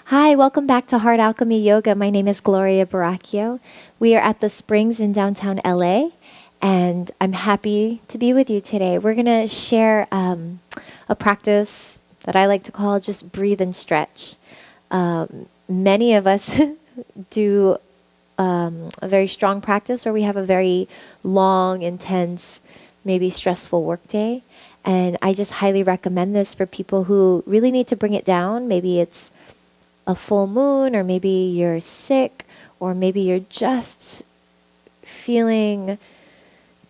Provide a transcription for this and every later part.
Hi, welcome back to Heart Alchemy Yoga. My name is Gloria Baraquio. We are at the Springs in downtown LA, and I'm happy to be with you today. We're going to share a practice that I like to call just breathe and stretch. Many of us do a very strong practice, or we have a very long, intense, maybe stressful workday. And I just highly recommend this for people who really need to bring it down. Maybe it's a full moon, or maybe you're sick, or maybe you're just feeling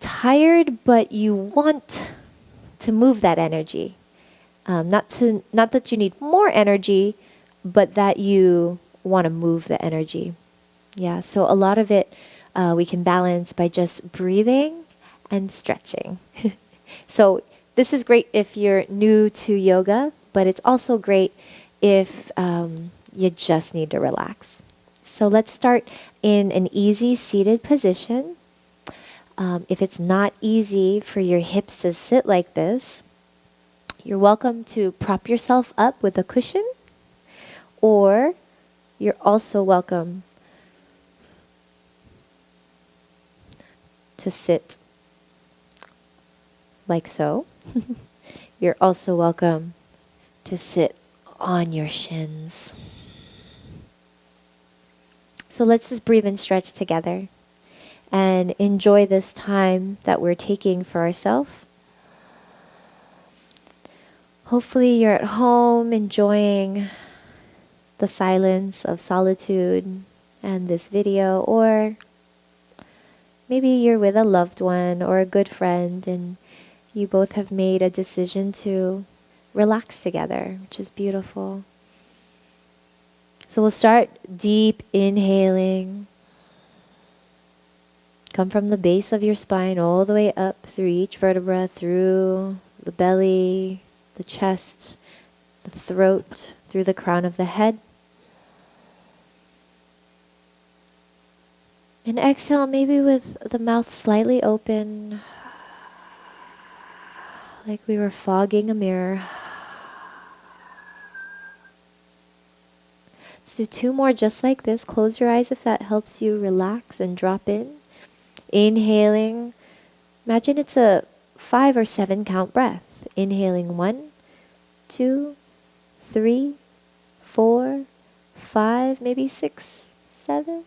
tired, but you want to move that energy. Not that you need more energy, but that you want to move the energy. Yeah, so a lot of it we can balance by just breathing and stretching. So this is great if you're new to yoga, but it's also great if you just need to relax. So let's start in an easy seated position. If it's not easy for your hips to sit like this, you're welcome to prop yourself up with a cushion, or you're also welcome to sit like so. You're also welcome to sit on your shins. So let's just breathe and stretch together and enjoy this time that we're taking for ourselves. Hopefully you're at home enjoying the silence of solitude and this video, or maybe you're with a loved one or a good friend and you both have made a decision to relax together, which is beautiful. So we'll start deep inhaling. Come from the base of your spine all the way up through each vertebra, through the belly, the chest, the throat, through the crown of the head. And exhale, maybe with the mouth slightly open, like we were fogging a mirror. Let's do two more just like this. Close your eyes if that helps you relax and drop in. Inhaling. Imagine it's a 5 or 7 count breath. Inhaling 1, 2, 3, 4, 5, maybe 6, 7.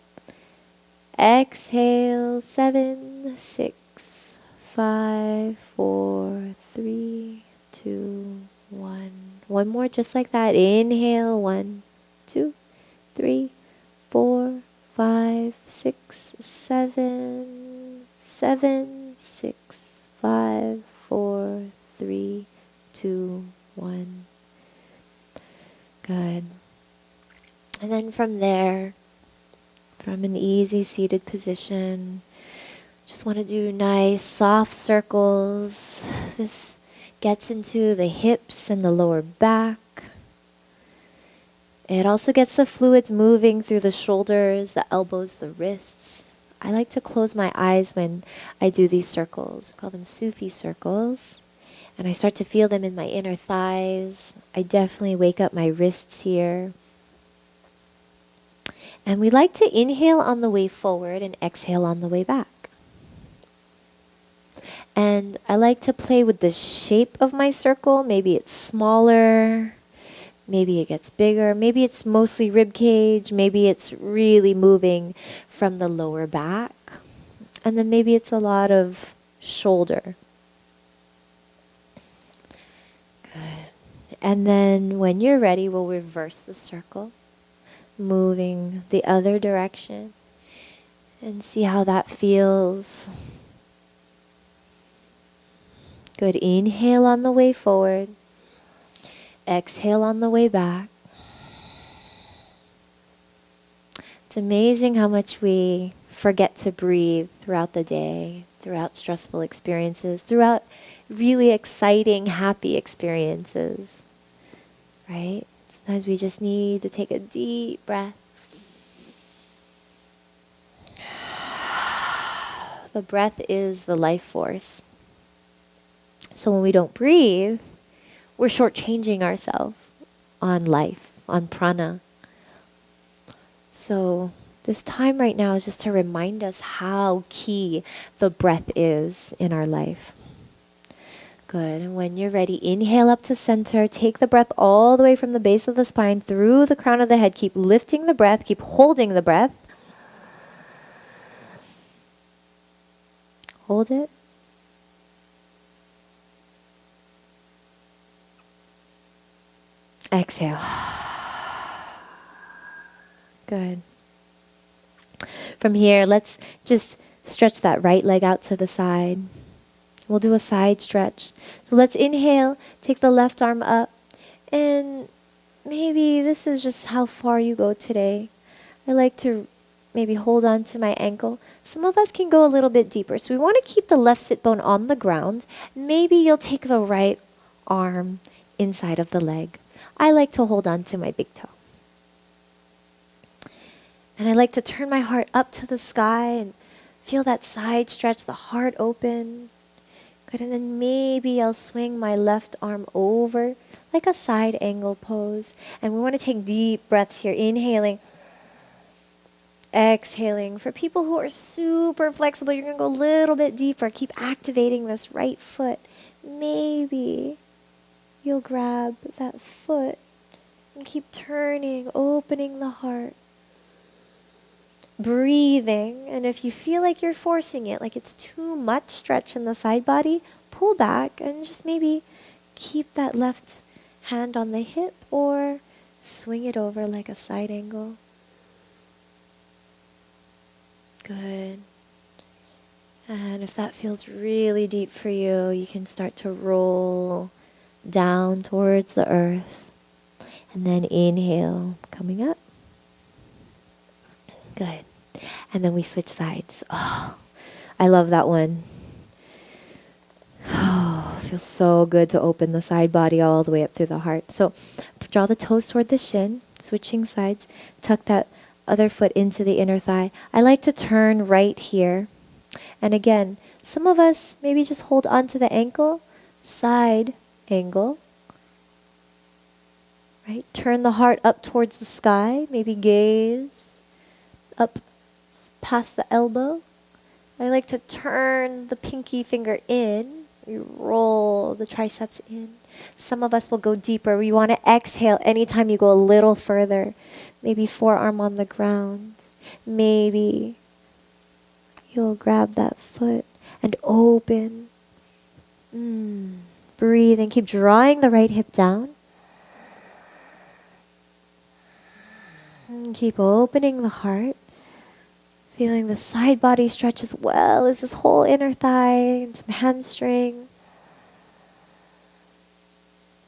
Exhale 7, 6, 5, 4, 3, 2, 1. One more just like that. Inhale 1, 2, 3, 4, 5, 6, 7, 7, 6, 5, 4, 3, 2, 1. Good. And then from there, from an easy seated position, just want to do nice soft circles. This gets into the hips and the lower back. It also gets the fluids moving through the shoulders, the elbows, the wrists. I like to close my eyes when I do these circles. We call them Sufi circles. And I start to feel them in my inner thighs. I definitely wake up my wrists here. And we like to inhale on the way forward and exhale on the way back. And I like to play with the shape of my circle. Maybe it's smaller. Maybe it gets bigger. Maybe it's mostly rib cage. Maybe it's really moving from the lower back. And then maybe it's a lot of shoulder. Good. And then when you're ready, we'll reverse the circle, moving the other direction, and see how that feels. Good. Inhale on the way forward. Exhale on the way back. It's amazing how much we forget to breathe throughout the day, throughout stressful experiences, throughout really exciting, happy experiences, right? Sometimes we just need to take a deep breath. The breath is the life force. So when we don't breathe, we're shortchanging ourselves on life, on prana, So this time right now is just to remind us how key the breath is in our life. Good. And when you're ready, inhale up to center. Take the breath all the way from the base of the spine through the crown of the head. Keep lifting the breath. Keep holding the breath. Hold it. Exhale. Good. From here, let's just stretch that right leg out to the side. We'll do a side stretch. So let's inhale, take the left arm up, and maybe this is just how far you go today. I like to maybe hold on to my ankle. Some of us can go a little bit deeper. So we want to keep the left sit bone on the ground. Maybe you'll take the right arm inside of the leg. I like to hold on to my big toe. And I like to turn my heart up to the sky and feel that side stretch, the heart open. Good, and then maybe I'll swing my left arm over like a side angle pose. And we want to take deep breaths here, inhaling, exhaling. For people who are super flexible, you're going to go a little bit deeper. Keep activating this right foot. Maybe you'll grab that foot and keep turning, opening the heart. Breathing, and if you feel like you're forcing it, like it's too much stretch in the side body, pull back and just maybe keep that left hand on the hip or swing it over like a side angle. Good. And if that feels really deep for you, you can start to roll down towards the earth. And then inhale, coming up. Good. And then we switch sides. Oh, I love that one. Oh, feels so good to open the side body all the way up through the heart. So draw the toes toward the shin, switching sides. Tuck that other foot into the inner thigh. I like to turn right here. And again, some of us maybe just hold onto the ankle, side angle. Right? Turn the heart up towards the sky. Maybe gaze up past the elbow. I like to turn the pinky finger in. We roll the triceps in. Some of us will go deeper. We want to exhale anytime you go a little further. Maybe forearm on the ground. Maybe you'll grab that foot and open. Breathe and keep drawing the right hip down. And keep opening the heart. Feeling the side body stretch as well as this whole inner thigh and some hamstring.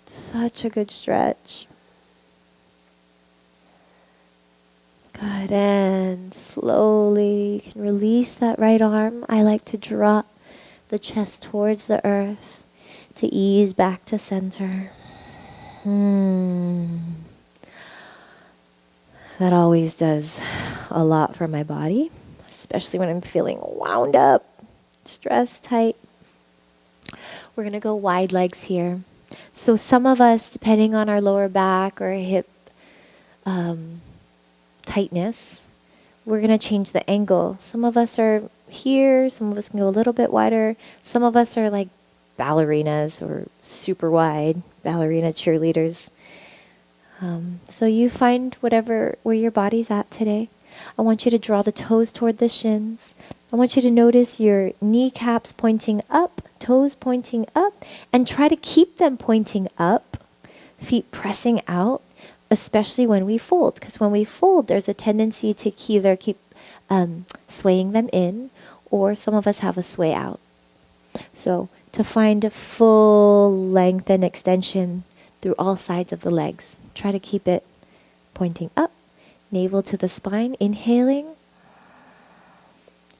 Such a good stretch. Good, and slowly you can release that right arm. I like to drop the chest towards the earth to ease back to center. That always does a lot for my body, especially when I'm feeling wound up, stressed, tight. We're going to go wide legs here. So some of us, depending on our lower back or hip tightness, we're going to change the angle. Some of us are here, some of us can go a little bit wider. Some of us are like ballerinas or super wide, ballerina cheerleaders. So you find where your body's at today. I want you to draw the toes toward the shins. I want you to notice your kneecaps pointing up, toes pointing up, and try to keep them pointing up, feet pressing out, especially when we fold. Because when we fold, there's a tendency to either keep swaying them in, or some of us have a sway out. So to find a full length and extension through all sides of the legs. Try to keep it pointing up, navel to the spine, inhaling.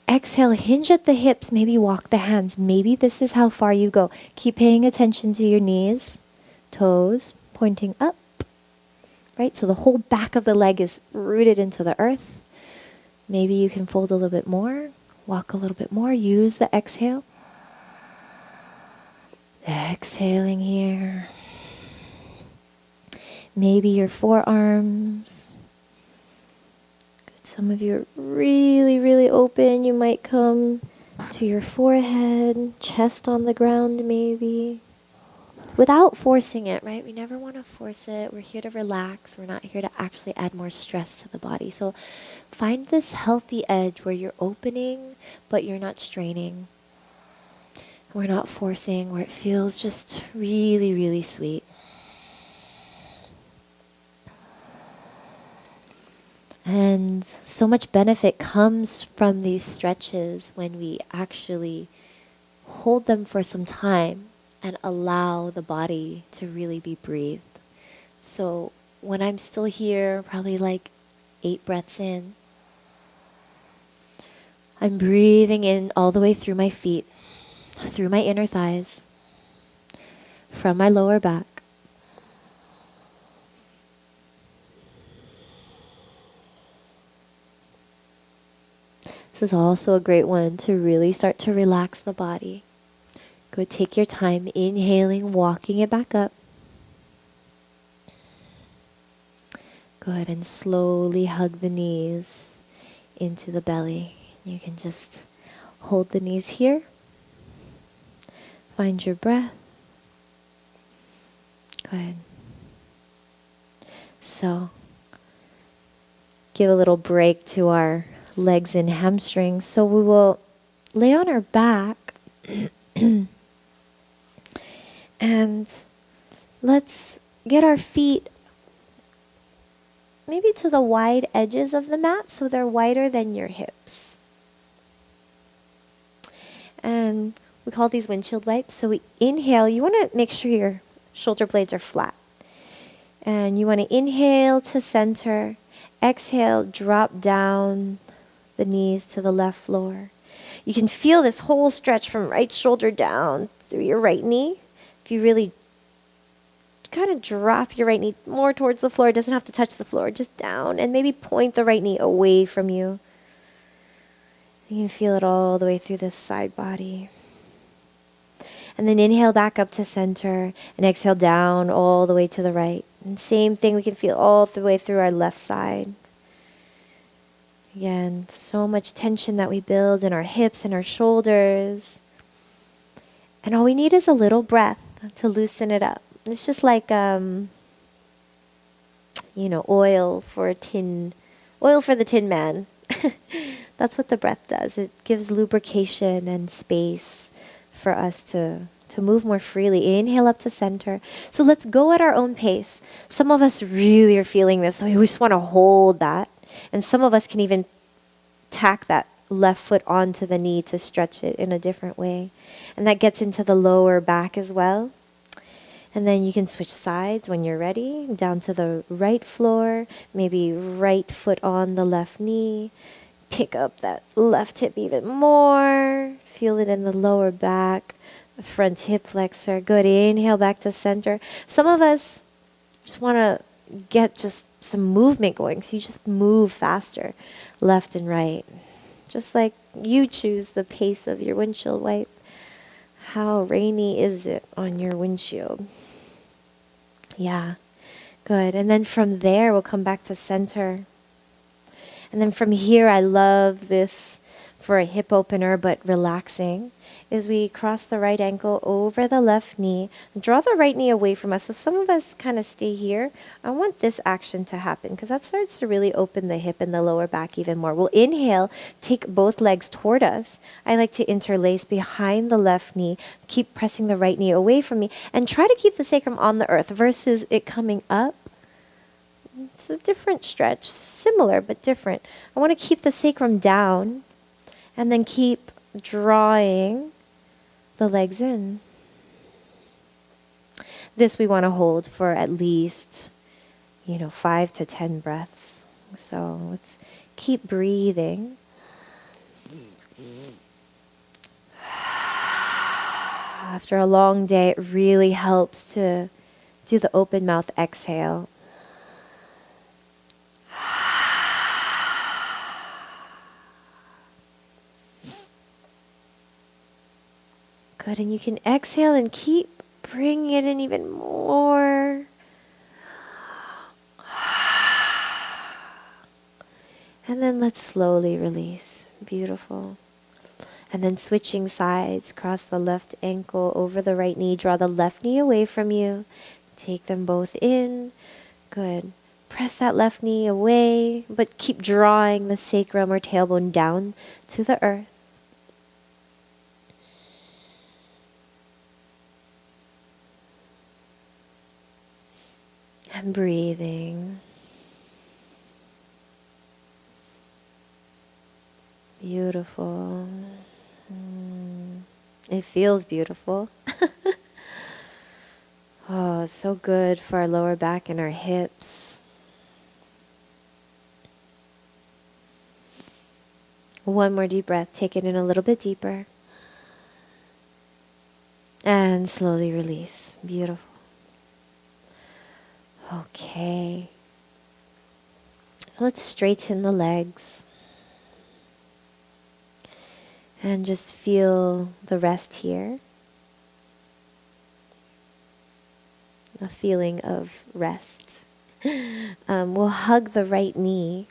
Exhale, hinge at the hips, maybe walk the hands. Maybe this is how far you go. Keep paying attention to your knees, toes pointing up, right? So the whole back of the leg is rooted into the earth. Maybe you can fold a little bit more, walk a little bit more, use the exhale. Exhaling here. Maybe your forearms Some of you are really, really open. You might come to your forehead, chest on the ground maybe. Without forcing it, right? We never want to force it. We're here to relax. We're not here to actually add more stress to the body. So find this healthy edge where you're opening, but you're not straining. We're not forcing, where it feels just really, really sweet. And so much benefit comes from these stretches when we actually hold them for some time and allow the body to really be breathed. So when I'm still here, probably like 8 breaths in, I'm breathing in all the way through my feet, through my inner thighs, from my lower back. This is also a great one to really start to relax the body. Go take your time inhaling, walking it back up. Good, and slowly hug the knees into the belly. You can just hold the knees here. Find your breath. Good. So, give a little break to our legs and hamstrings. So we will lay on our back and let's get our feet maybe to the wide edges of the mat so they're wider than your hips. And we call these windshield wipes. So we inhale. You want to make sure your shoulder blades are flat. And you want to inhale to center. Exhale, drop down the knees to the left floor. You can feel this whole stretch from right shoulder down through your right knee. If you really kind of drop your right knee more towards the floor, it doesn't have to touch the floor, just down, and maybe point the right knee away from you. You can feel it all the way through this side body. And then inhale back up to center and exhale down all the way to the right. And same thing we can feel all the way through our left side. Again, so much tension that we build in our hips and our shoulders. And all we need is a little breath to loosen it up. It's just like, oil for the tin man. That's what the breath does. It gives lubrication and space for us to move more freely. Inhale up to center. So let's go at our own pace. Some of us really are feeling this, so we just want to hold that. And some of us can even tack that left foot onto the knee to stretch it in a different way. And that gets into the lower back as well. And then you can switch sides when you're ready, down to the right floor, maybe right foot on the left knee. Pick up that left hip even more. Feel it in the lower back, the front hip flexor. Good. Inhale back to center. Some of us just want to get just some movement going, so you just move faster, left and right. Just like you choose the pace of your windshield wipe. How rainy is it on your windshield? Yeah, good. And then from there, we'll come back to center. And then from here, I love this for a hip opener, but relaxing, is we cross the right ankle over the left knee, draw the right knee away from us. So some of us kind of stay here. I want this action to happen because that starts to really open the hip and the lower back even more. We'll inhale, take both legs toward us. I like to interlace behind the left knee, keep pressing the right knee away from me, and try to keep the sacrum on the earth versus it coming up. It's a different stretch, similar but different. I want to keep the sacrum down and then keep drawing the legs in. This we want to hold for at least, 5 to 10 breaths. So let's keep breathing. After a long day, it really helps to do the open mouth exhale. Good, and you can exhale and keep bringing it in even more. And then let's slowly release. Beautiful. And then switching sides, cross the left ankle over the right knee. Draw the left knee away from you. Take them both in. Good. Press that left knee away, but keep drawing the sacrum or tailbone down to the earth. And breathing. Beautiful. It feels beautiful. Oh, so good for our lower back and our hips. One more deep breath. Take it in a little bit deeper. And slowly release. Beautiful. Okay. Let's straighten the legs. And just feel the rest here. A feeling of rest. We'll hug the right knee.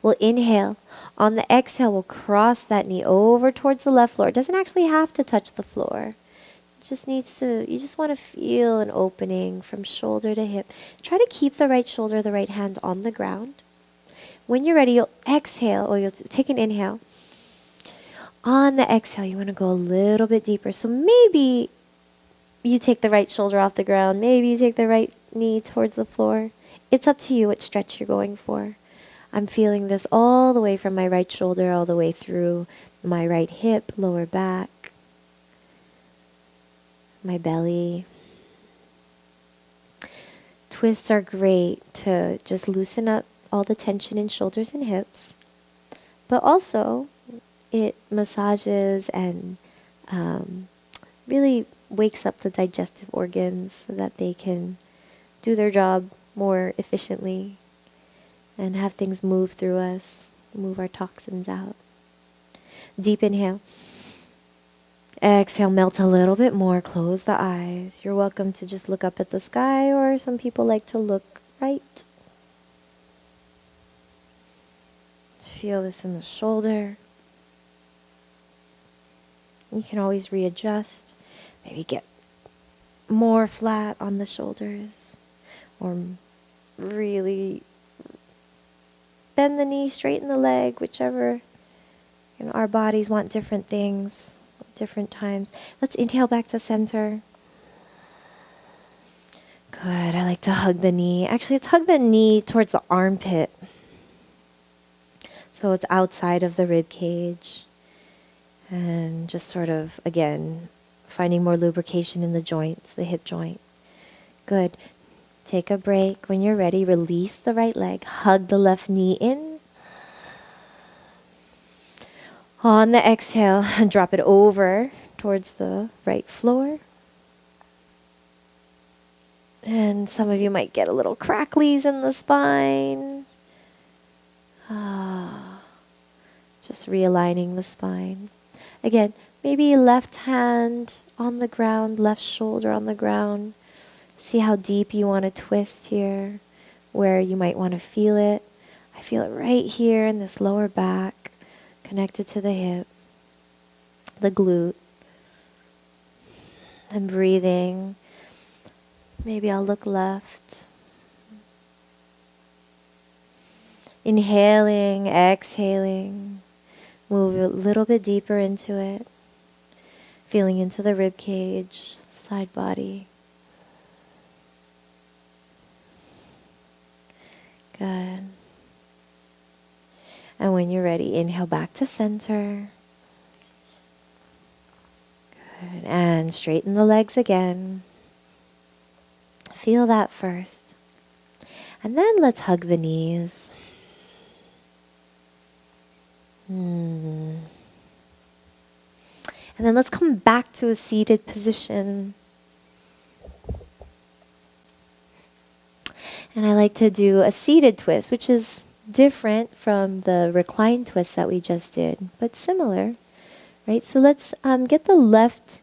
We'll inhale. On the exhale, we'll cross that knee over towards the left floor. It doesn't actually have to touch the floor. It just needs to, you just want to feel an opening from shoulder to hip. Try to keep the right shoulder, the right hand on the ground. When you're ready, you'll exhale, or you'll take an inhale. On the exhale, you want to go a little bit deeper. So maybe you take the right shoulder off the ground. Maybe you take the right knee towards the floor. It's up to you what stretch you're going for. I'm feeling this all the way from my right shoulder, all the way through my right hip, lower back, my belly. Twists are great to just loosen up all the tension in shoulders and hips. But also, it massages and really wakes up the digestive organs so that they can do their job more efficiently and have things move through us, move our toxins out. Deep inhale. Exhale, melt a little bit more, close the eyes. You're welcome to just look up at the sky, or some people like to look right. Feel this in the shoulder. You can always readjust. Maybe get more flat on the shoulders, or really bend the knee, straighten the leg, whichever. Our bodies want different things at different times. Let's inhale back to center. Good. I like to hug the knee. Actually, let's hug the knee towards the armpit. So it's outside of the rib cage. And just sort of, again, finding more lubrication in the joints, the hip joint. Good. Take a break. When you're ready, release the right leg. Hug the left knee in. On the exhale, drop it over towards the right floor. And some of you might get a little cracklies in the spine. Just realigning the spine. Again, maybe left hand on the ground, left shoulder on the ground. See how deep you want to twist here, where you might want to feel it. I feel it right here in this lower back, connected to the hip, the glute. And breathing. Maybe I'll look left. Inhaling, exhaling. Move a little bit deeper into it. Feeling into the rib cage, side body. Good. And when you're ready, inhale back to center. Good. And straighten the legs again. Feel that first. And then let's hug the knees. And then let's come back to a seated position. And I like to do a seated twist, which is different from the reclined twist that we just did, but similar, right? So let's get the left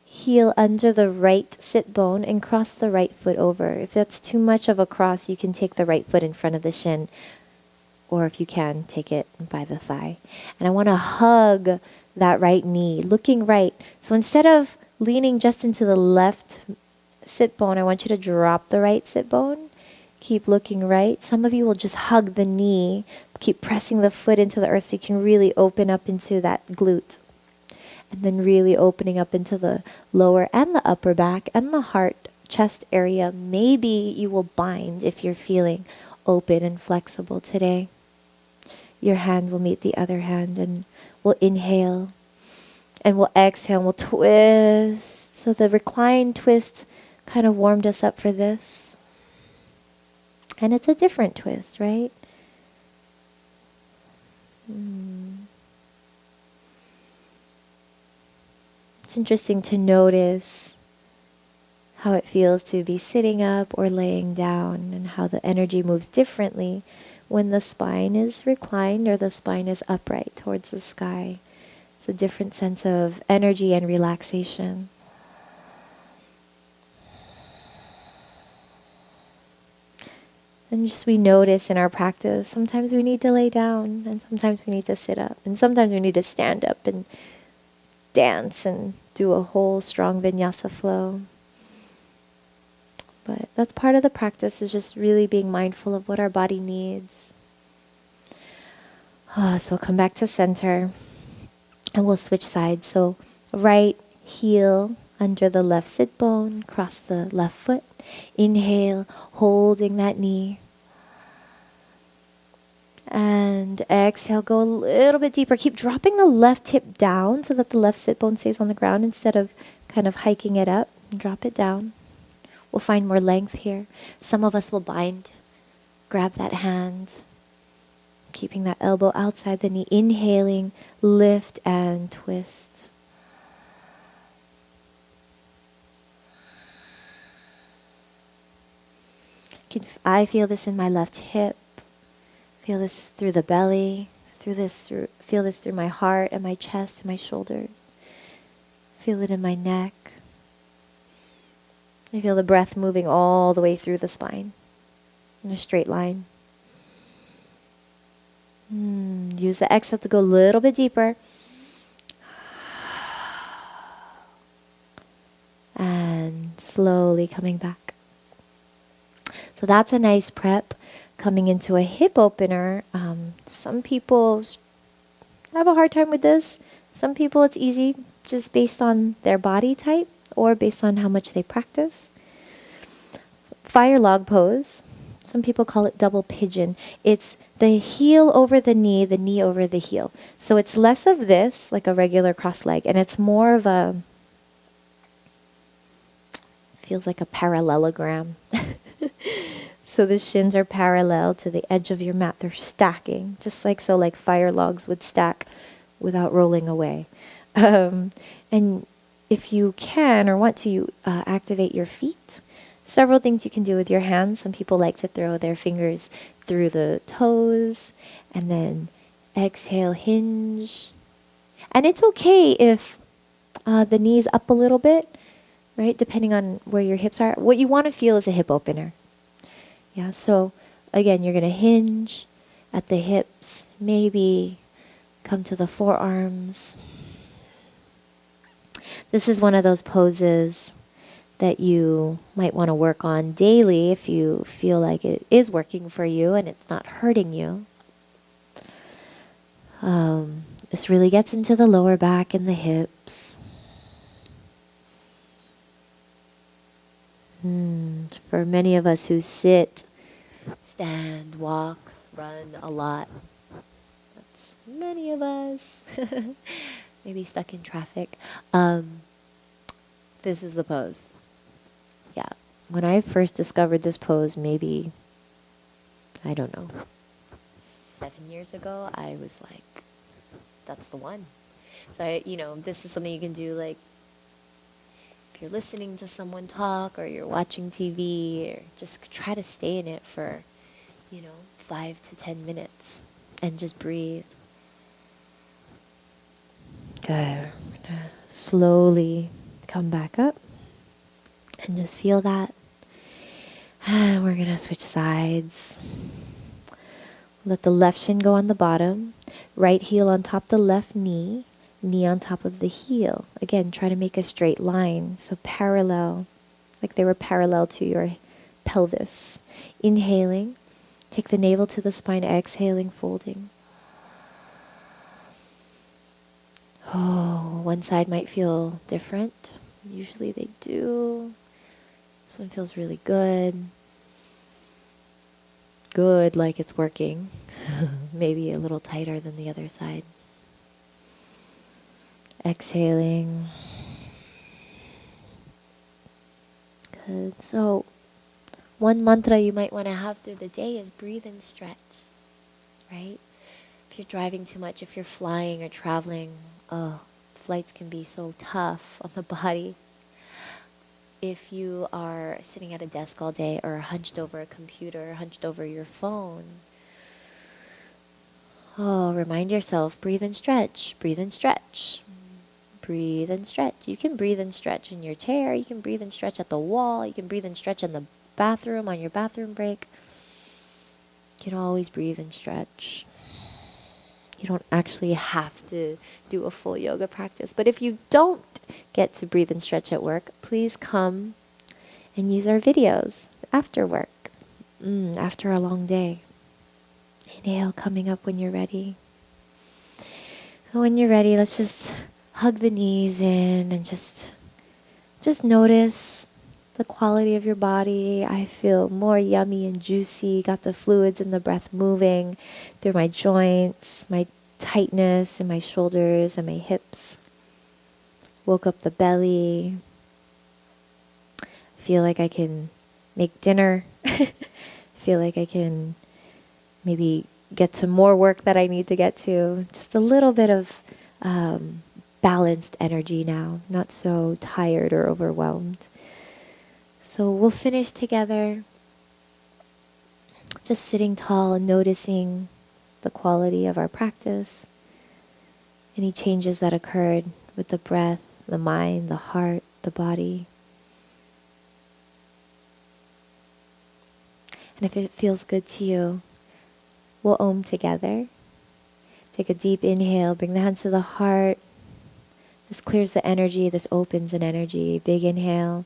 heel under the right sit bone and cross the right foot over. If that's too much of a cross, you can take the right foot in front of the shin. or if you can, take it by the thigh. And I want to hug that right knee, looking right. So instead of leaning just into the left sit bone, I want you to drop the right sit bone. Keep looking right. Some of you will just hug the knee, keep pressing the foot into the earth so you can really open up into that glute. And then really opening up into the lower and the upper back and the heart, chest area. Maybe you will bind if you're feeling open and flexible today. Your hand will meet the other hand, and we'll inhale and we'll exhale and we'll twist. So the reclined twist kind of warmed us up for this. And it's a different twist, right? It's interesting to notice how it feels to be sitting up or laying down, and how the energy moves differently when the spine is reclined or the spine is upright towards the sky. It's a different sense of energy and relaxation. And just we notice in our practice, sometimes we need to lay down, and sometimes we need to sit up, and sometimes we need to stand up and dance and do a whole strong vinyasa flow. But that's part of the practice, is just really being mindful of what our body needs. So we'll come back to center and we'll switch sides. So right heel under the left sit bone, cross the left foot. Inhale, holding that knee. And exhale, go a little bit deeper. Keep dropping the left hip down so that the left sit bone stays on the ground instead of kind of hiking it up. Drop it down. We'll find more length here. Some of us will bind. Grab that hand. Keeping that elbow outside the knee. Inhaling, lift and twist. I feel this in my left hip. Feel this through the belly. Feel this through my heart and my chest and my shoulders. Feel it in my neck. I feel the breath moving all the way through the spine in a straight line. Use the exhale to go a little bit deeper. And slowly coming back. So that's a nice prep coming into a hip opener. Some people have a hard time with this. Some people it's easy just based on their body type or based on how much they practice. Fire log pose. Some people call it double pigeon. It's the heel over the knee over the heel. So it's less of this, like a regular cross leg, and it's more of a, feels like a parallelogram. So the shins are parallel to the edge of your mat. They're stacking, just like so, like fire logs would stack without rolling away. And if you can or want to activate your feet, several things you can do with your hands. Some people like to throw their fingers through the toes and then exhale, hinge. And it's okay if the knee's up a little bit, right? Depending on where your hips are. What you want to feel is a hip opener. Yeah, so again, you're going to hinge at the hips, maybe come to the forearms. This is one of those poses that you might want to work on daily if you feel like it is working for you and it's not hurting you. This really gets into the lower back and the hips. For many of us who sit, stand, walk, run a lot, that's many of us, maybe stuck in traffic, this is the pose. Yeah, when I first discovered this pose, maybe, I don't know, 7 years ago, I was like, that's the one. So, this is something you can do, like, if you're listening to someone talk or you're watching TV, or just try to stay in it for, 5 to 10 minutes and just breathe. Good. We're going to slowly come back up and just feel that. And we're going to switch sides. Let the left shin go on the bottom, right heel on top the left knee, knee on top of the heel. Again, try to make a straight line, so parallel, like they were parallel to your pelvis. Inhaling, take the navel to the spine, exhaling, folding. Oh, one side might feel different. Usually they do. This one feels really good. Good, like it's working. Maybe a little tighter than the other side. Exhaling. Good. So, one mantra you might want to have through the day is breathe and stretch, right? If you're driving too much, if you're flying or traveling, flights can be so tough on the body. If you are sitting at a desk all day or hunched over a computer, hunched over your phone, remind yourself, breathe and stretch, breathe and stretch, breathe and stretch. You can breathe and stretch in your chair, you can breathe and stretch at the wall, you can breathe and stretch in the bathroom on your bathroom break. You can always breathe and stretch. You don't actually have to do a full yoga practice. But if you don't get to breathe and stretch at work, please come and use our videos after work, after a long day. Inhale, coming up when you're ready. So when you're ready, let's just hug the knees in and just notice the quality of your body. I feel more yummy and juicy, got the fluids and the breath moving through my joints, my tightness in my shoulders and my hips. Woke up the belly. Feel like I can make dinner. Feel like I can maybe get to more work that I need to get to. Just a little bit of balanced energy now, not so tired or overwhelmed. So we'll finish together, just sitting tall and noticing the quality of our practice, any changes that occurred with the breath, the mind, the heart, the body. And if it feels good to you, we'll Om together. Take a deep inhale, bring the hands to the heart. This clears the energy, this opens an energy. Big inhale.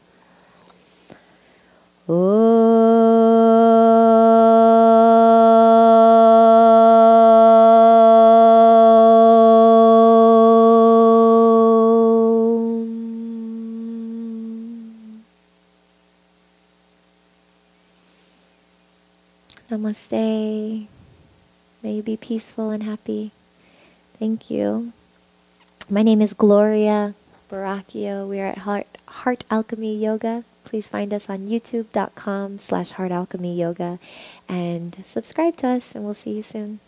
Namaste. May you be peaceful and happy. Thank you. My name is Gloria Baraquio. We are at Heart Alchemy Yoga. Please find us on youtube.com/heartalchemyyoga and subscribe to us, and we'll see you soon.